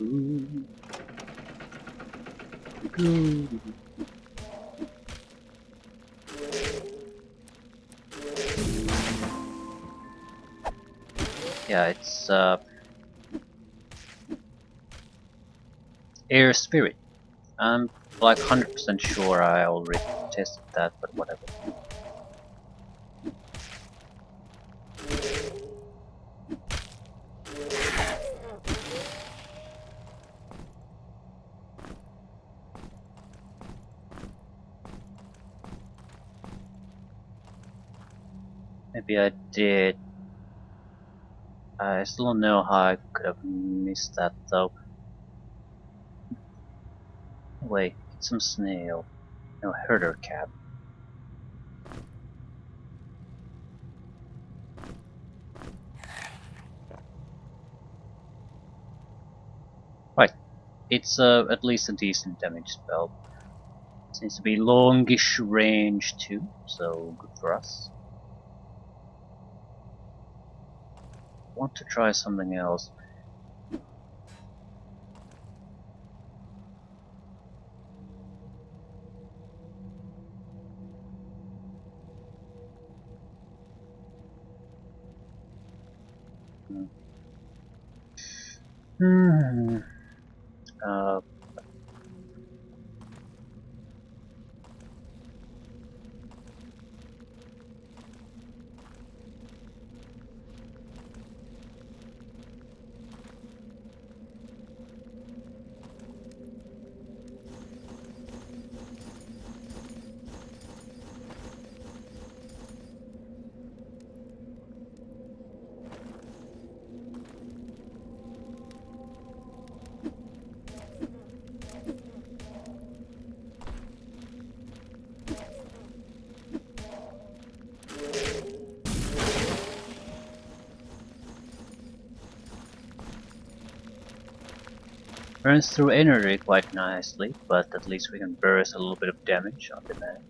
Ooh, ooh. Yeah, it's air spirit. I'm like 100% sure I already tested that, but whatever. Maybe I did. I still don't know how I could have missed that though. Wait, it's some snail. No, herder cap. Right, it's at least a decent damage spell. Seems to be longish range too, so good for us. Want to try something else. Hmm. Uh, Burns through energy quite nicely, but at least we can burst a little bit of damage on demand.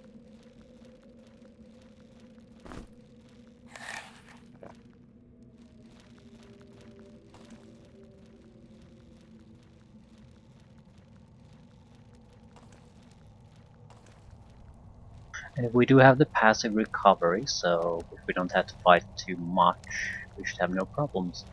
And we do have the passive recovery, so if we don't have to fight too much, we should have no problems.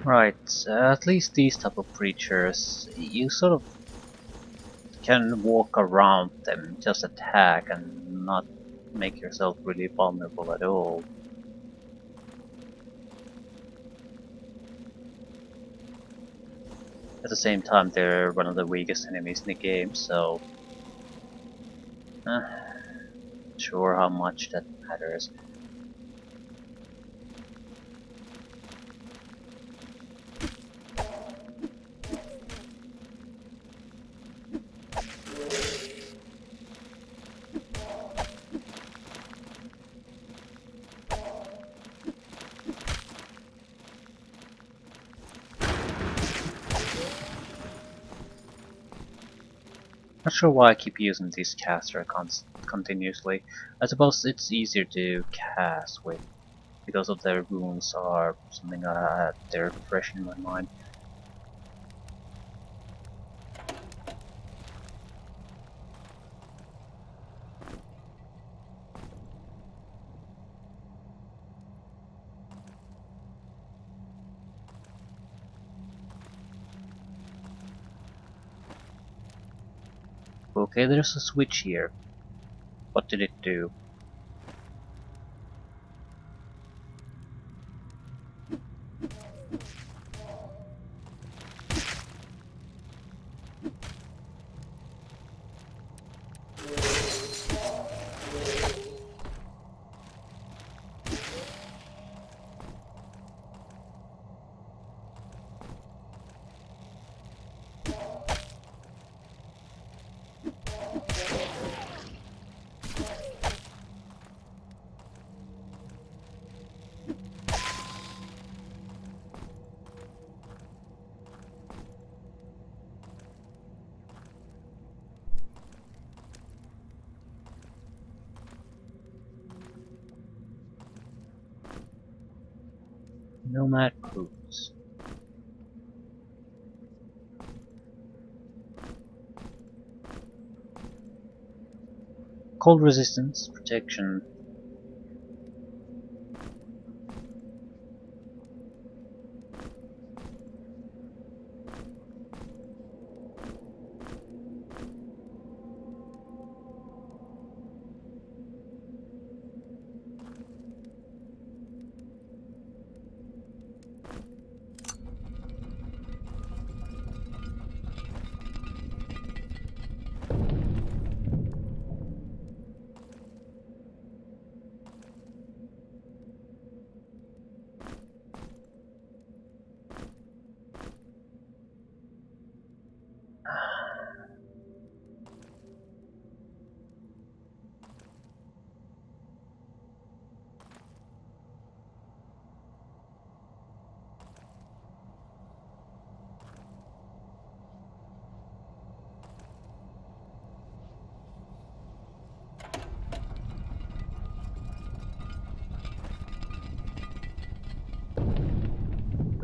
Right, at least these type of creatures, you sort of can walk around them, just attack and not make yourself really vulnerable at all. At the same time, they're one of the weakest enemies in the game, so not sure how much that matters. Not sure why I keep using this caster continuously. I suppose it's easier to cast with because of their runes or something like that. They're fresh in my mind. Okay, there's a switch here. What did it do? Nomad Cruise. Cold resistance, protection.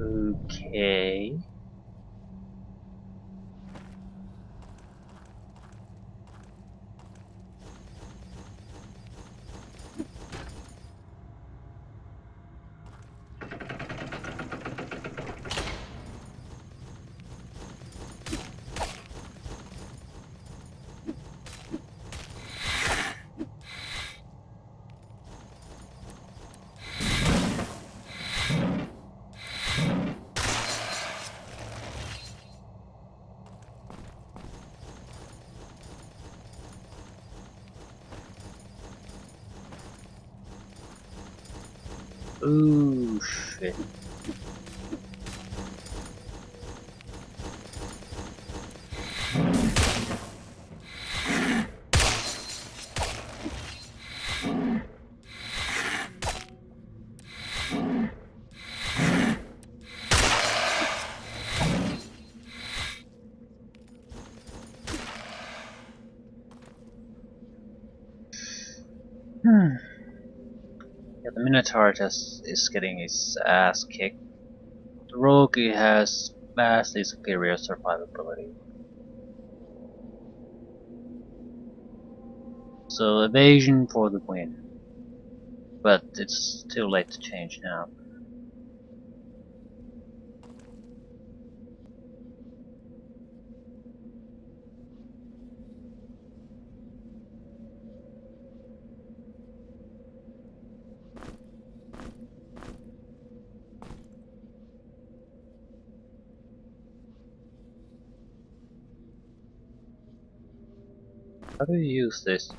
Okay. Ooh, shit. Yeah, the Minotaur is getting his ass kicked. The rogue has vastly superior survivability. So evasion for the win. But it's too late to change now. How do you use this?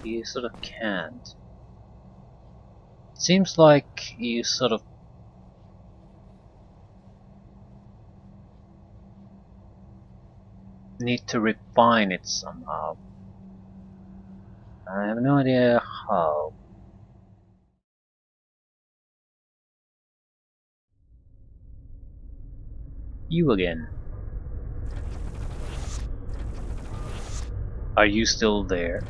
You sort of can't. It seems like you sort of need to refine it somehow. I have no idea how. You again. Are you still there?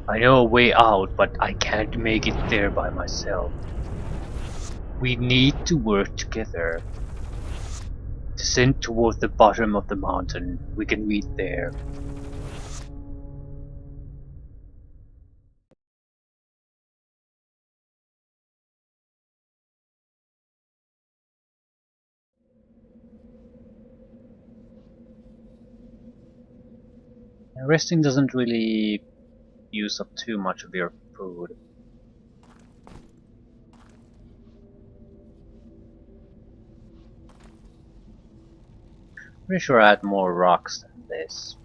I know a way out, but I can't make it there by myself. We need to work together. Descend toward the bottom of the mountain. We can meet there. Resting doesn't really use up too much of your food. Pretty sure I had more rocks than this.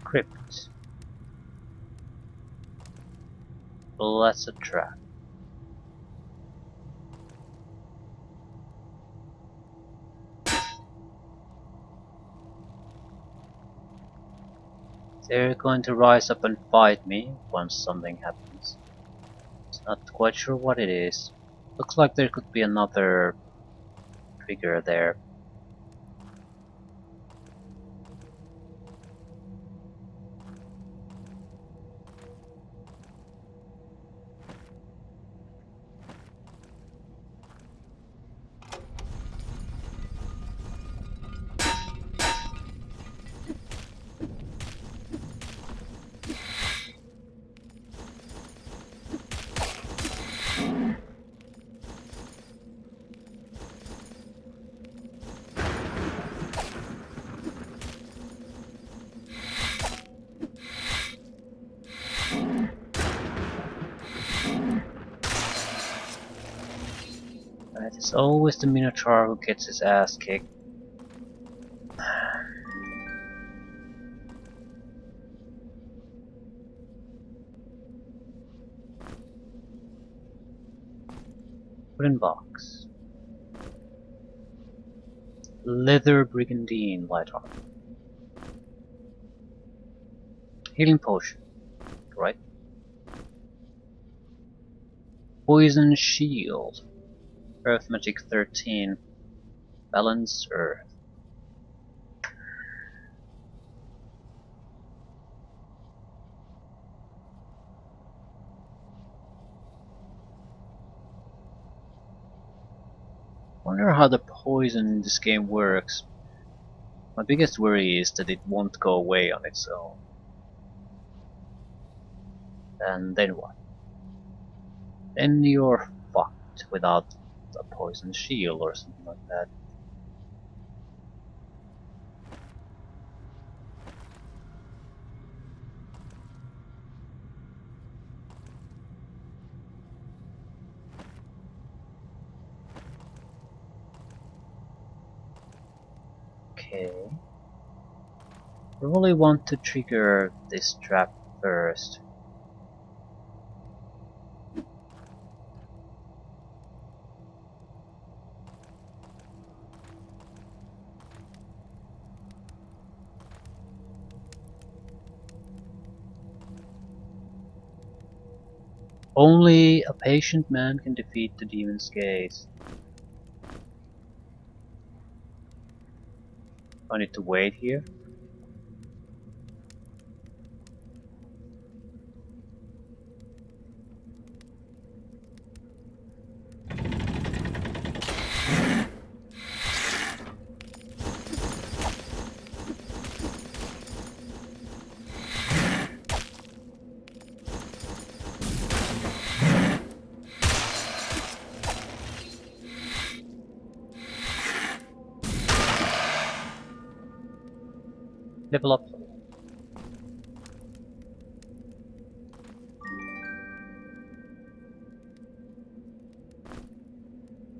Crypt. Well, that's a trap. They're going to rise up and fight me once something happens. Not quite sure what it is. Looks like there could be another trigger there. It's always the Minotaur who gets his ass kicked. Wooden box. Leather brigandine light armor. Healing potion. Right. Poison shield. Earth magic 13. Balance earth. Wonder how the poison in this game works. My biggest worry is that it won't go away on its own. And then what? Then you're fucked without a poison shield or something like that. Okay. Probably want to trigger this trap first. Only a patient man can defeat the demon's gaze. I need to wait here. Level up.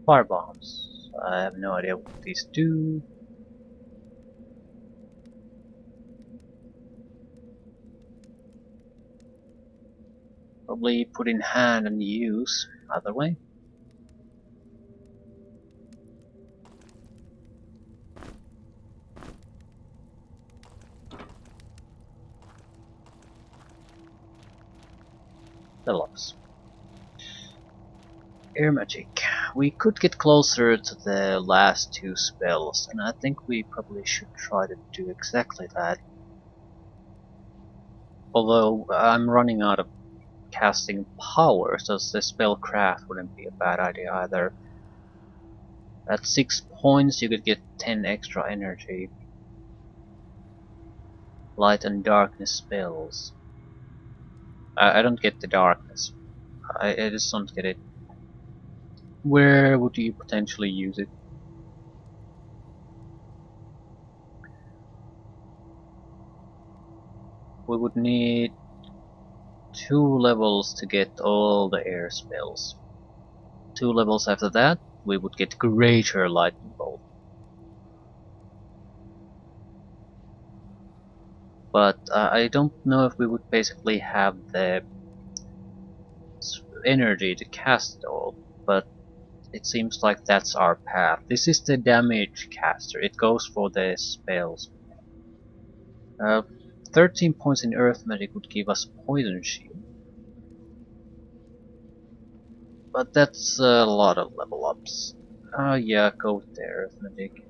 Fire bombs. I have no idea what these do. Probably put in hand and use. Either way. Level ups. Air magic. We could get closer to the last two spells, and I think we probably should try to do exactly that. Although I'm running out of casting power, so the spellcraft wouldn't be a bad idea either. At 6 points you could get 10 extra energy. Light and darkness spells. I don't get the darkness. I just don't get it. Where would you potentially use it? We would need 2 levels to get all the air spells. 2 levels after that, we would get greater lightning bolt. But I don't know if we would basically have the energy to cast it all, but it seems like that's our path. This is the damage caster, it goes for the spells. Uh, 13 points in Earth Magic would give us Poison Shield. But that's a lot of level ups. Yeah, go with the Earth Magic.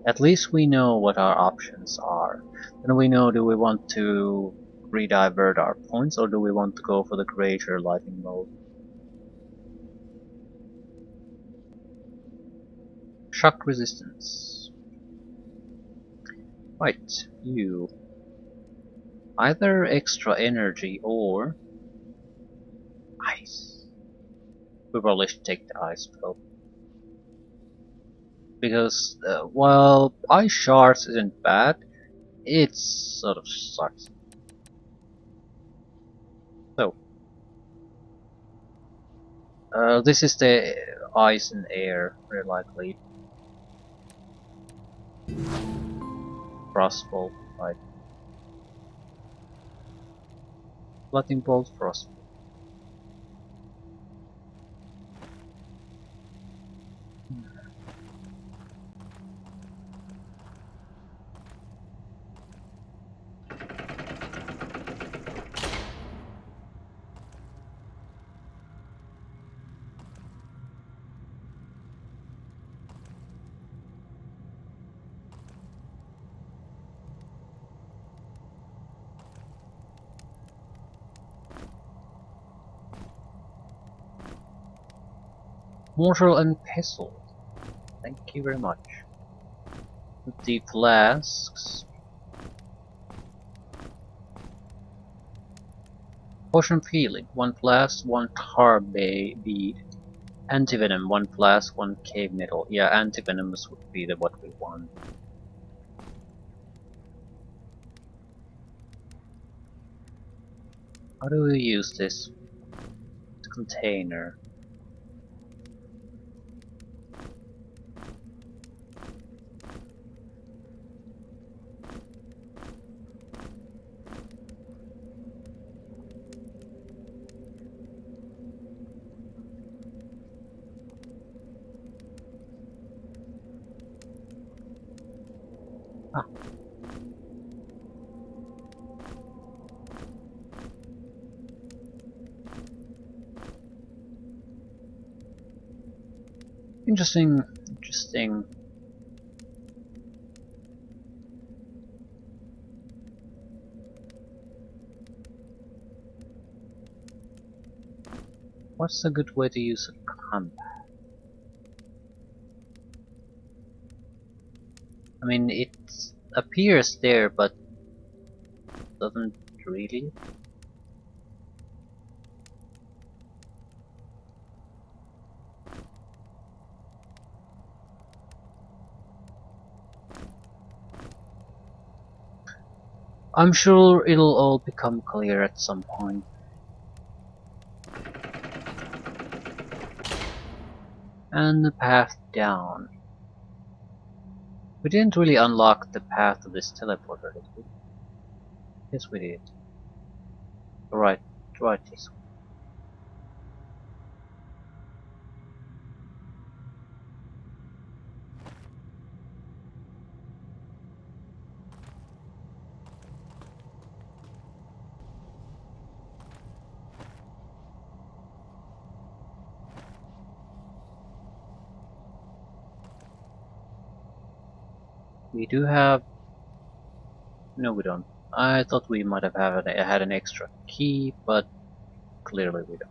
At least we know what our options are. Then we know, do we want to redivert our points or do we want to go for the greater lightning mode? Shock resistance. Right, you. Either extra energy or ice. We probably should take the ice spell. Because, while ice shards isn't bad, it sort of sucks. So, this is the ice and air, very likely. Frostbolt, right? Lightning bolt, frostbolt. Mortal and pestle. Thank you very much. The flasks. Potion of healing. 1 flask, 1 tar bead. Antivenom. 1 flask, 1 cave metal. Yeah, antivenoms would be what we want. How do we use this? Container. Ah. Interesting, interesting. What's a good way to use a combat? I mean, it appears there, but doesn't really. I'm sure it'll all become clear at some point. And the path down. We didn't really unlock the path of this teleporter, did we? Yes, we did. Right, right this way. We do have... No, we don't. I thought we might have had an extra key, but clearly we don't.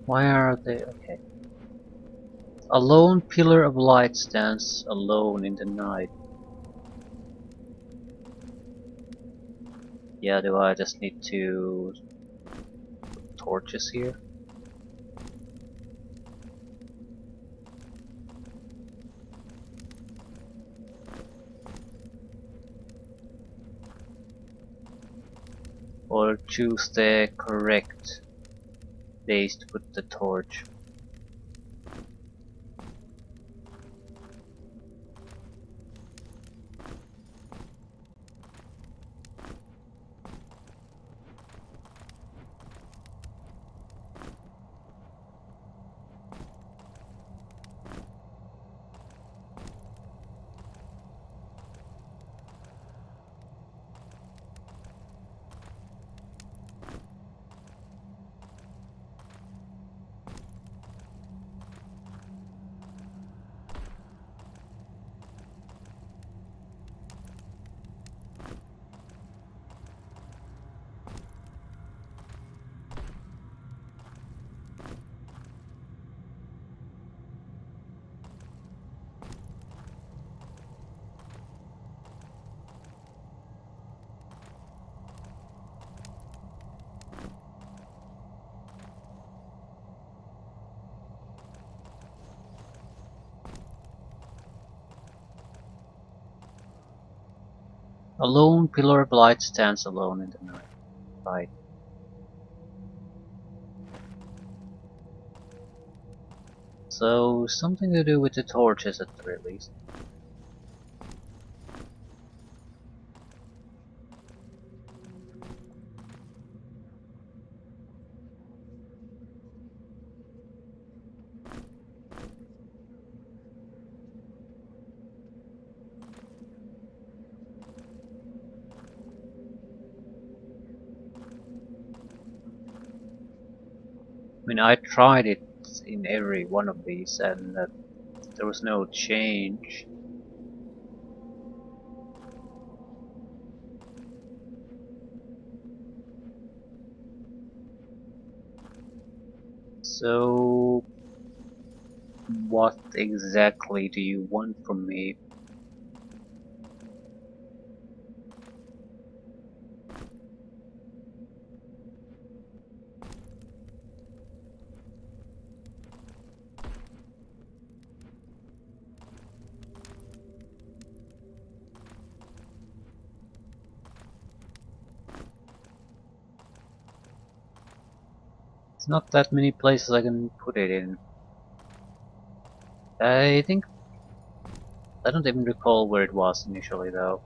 Why are they... okay. A lone pillar of light stands alone in the night. Yeah, do I just need to... put torches here? Or choose the correct place to put the torch? A lone pillar of light stands alone in the night. Right. So, something to do with the torches at the very least. I mean, I tried it in every one of these and there was no change. So, what exactly do you want from me? It's not that many places I can put it in. I think... I don't even recall where it was initially though.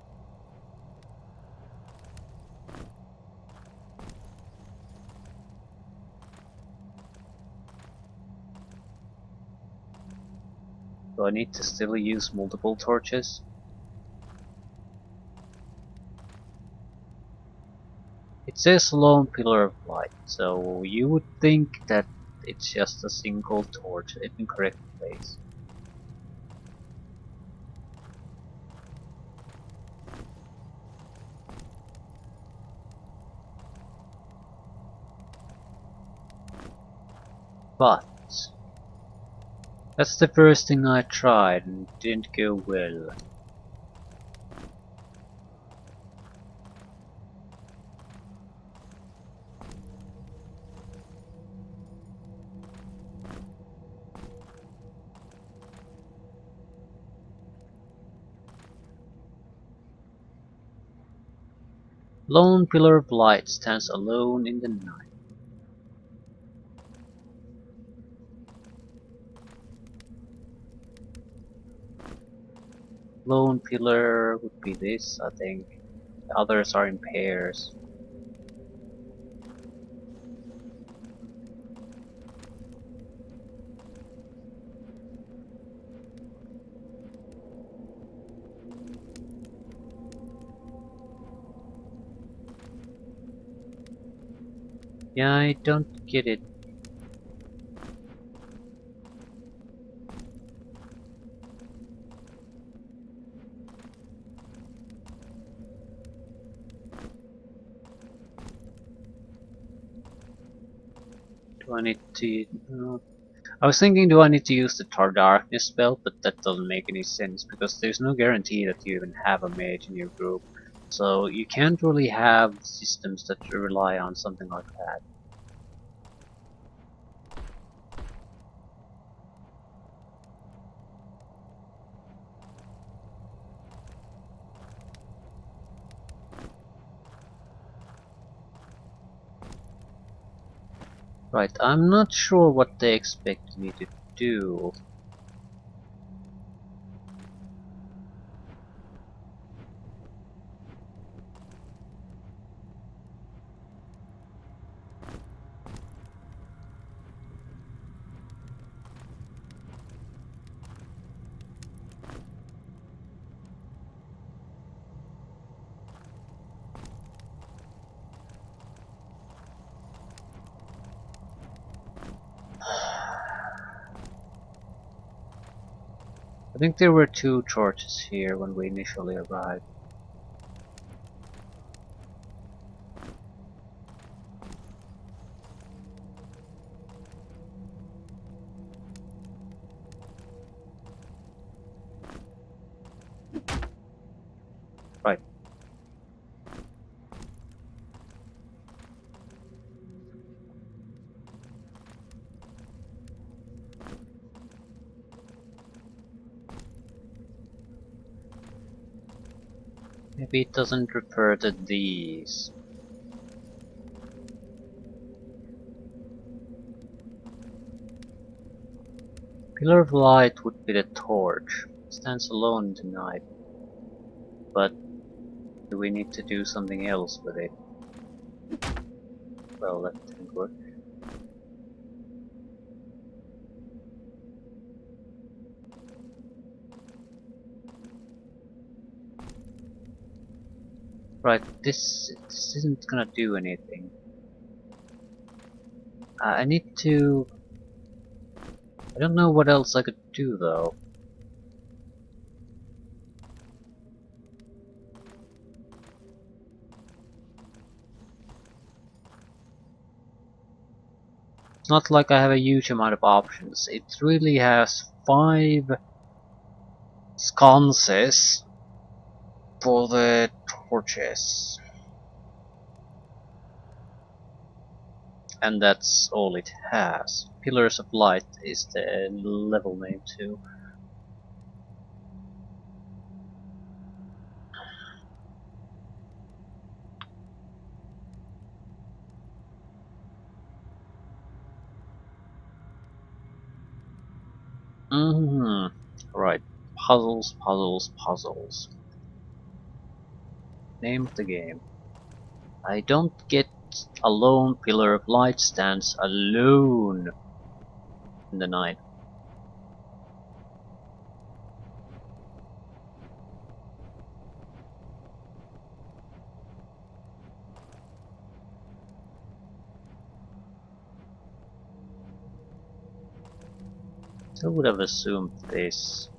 Do I need to still use multiple torches? It says lone pillar of light, so you would think that it's just a single torch in the correct place. But that's the first thing I tried and it didn't go well. Lone pillar of light stands alone in the night. Lone pillar would be this, I think. The others are in pairs. Yeah, I don't get it. Do I need to... I was thinking, do I need to use the Tar Darkness spell, but that doesn't make any sense, because there's no guarantee that you even have a mage in your group. So you can't really have systems that rely on something like that. Right, I'm not sure what they expect me to do. I think there were two torches here when we initially arrived. Right. Maybe it doesn't refer to these. Pillar of Light would be the torch. Stands alone in the night. But do we need to do something else with it? Well, that didn't work. Right, this isn't gonna do anything. I need to... I don't know what else I could do though. It's not like I have a huge amount of options. It really has 5 sconces for the torches. And that's all it has. Pillars of Light is the level name too. Right. Puzzles, puzzles, puzzles. Name of the game. I don't get a lone pillar of light stands alone in the night. I would have assumed this.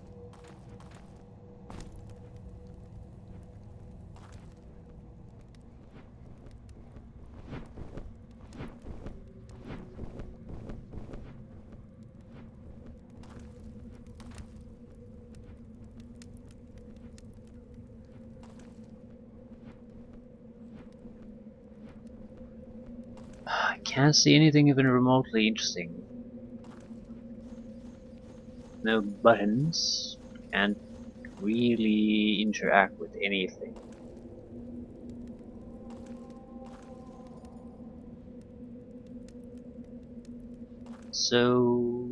I can't see anything even remotely interesting. No buttons. Can't really interact with anything. So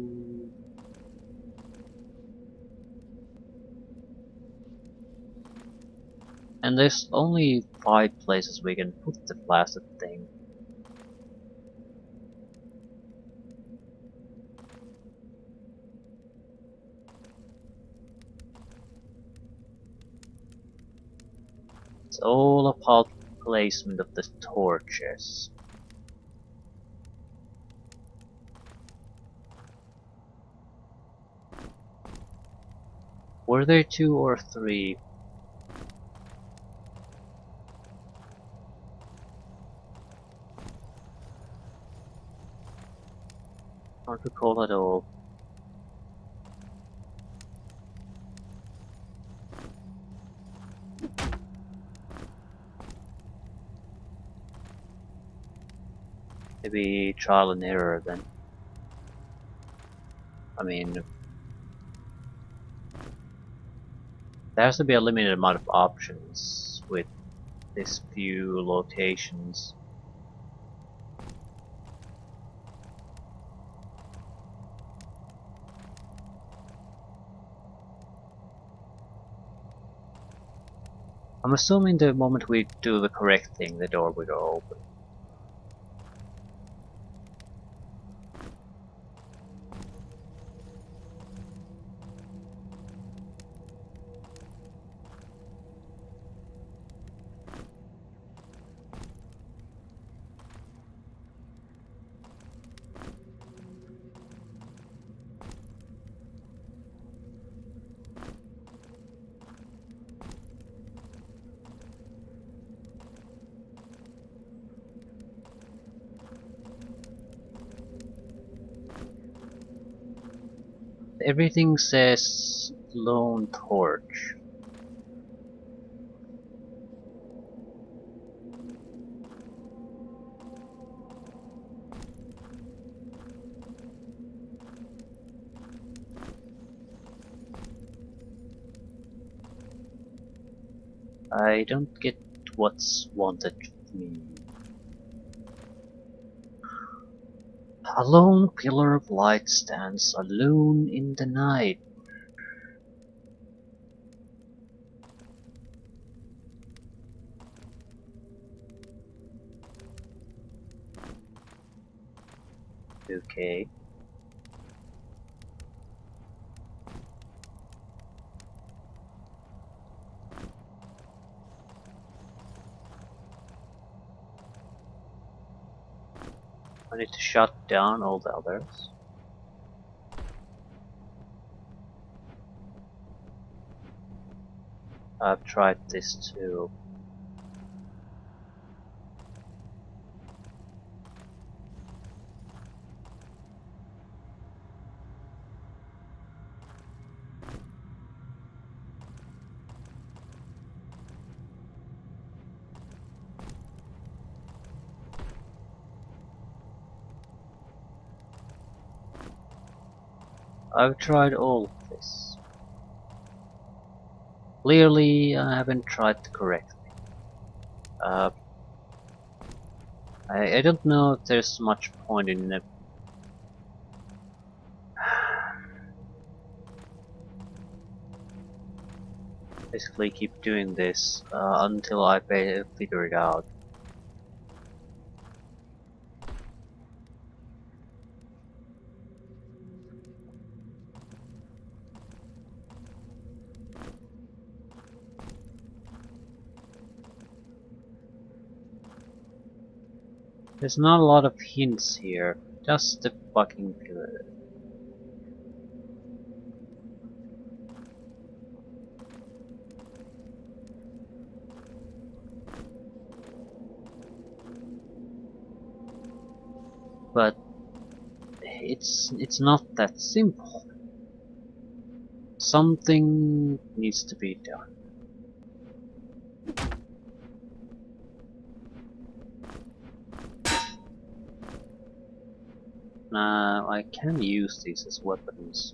And there's only 5 places we can put the blasted thing. It's all about placement of the torches. Were there 2 or 3? Can't recall at all. Maybe trial and error then. I mean, there has to be a limited amount of options with these few locations. I'm assuming the moment we do the correct thing, the door will go open. Everything says lone torch. I don't get what's wanted of me. A lone pillar of light stands alone in the night. Okay. I need to shut down all the others. I've tried this too. I've tried all of this. Clearly, I haven't tried correctly. Uh, I don't know if there's much point in basically keep doing this until I figure it out. There's not a lot of hints here, just the fucking pillar. But it's not that simple. Something needs to be done. Now I can use these as weapons.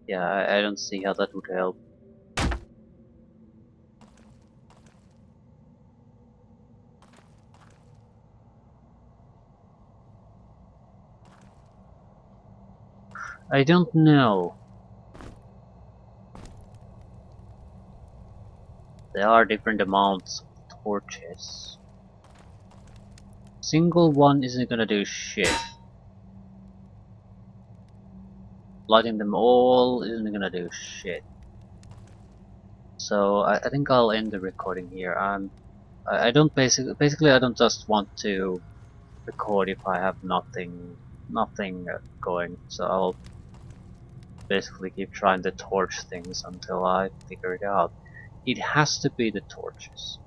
Yeah, I don't see how that would help. I don't know. There are different amounts of torches. Single one isn't gonna do shit. Lighting them all isn't gonna do shit. So I think I'll end the recording here. I don't basically I don't just want to record if I have nothing going. So I'll basically keep trying to torch things until I figure it out. It has to be the torches.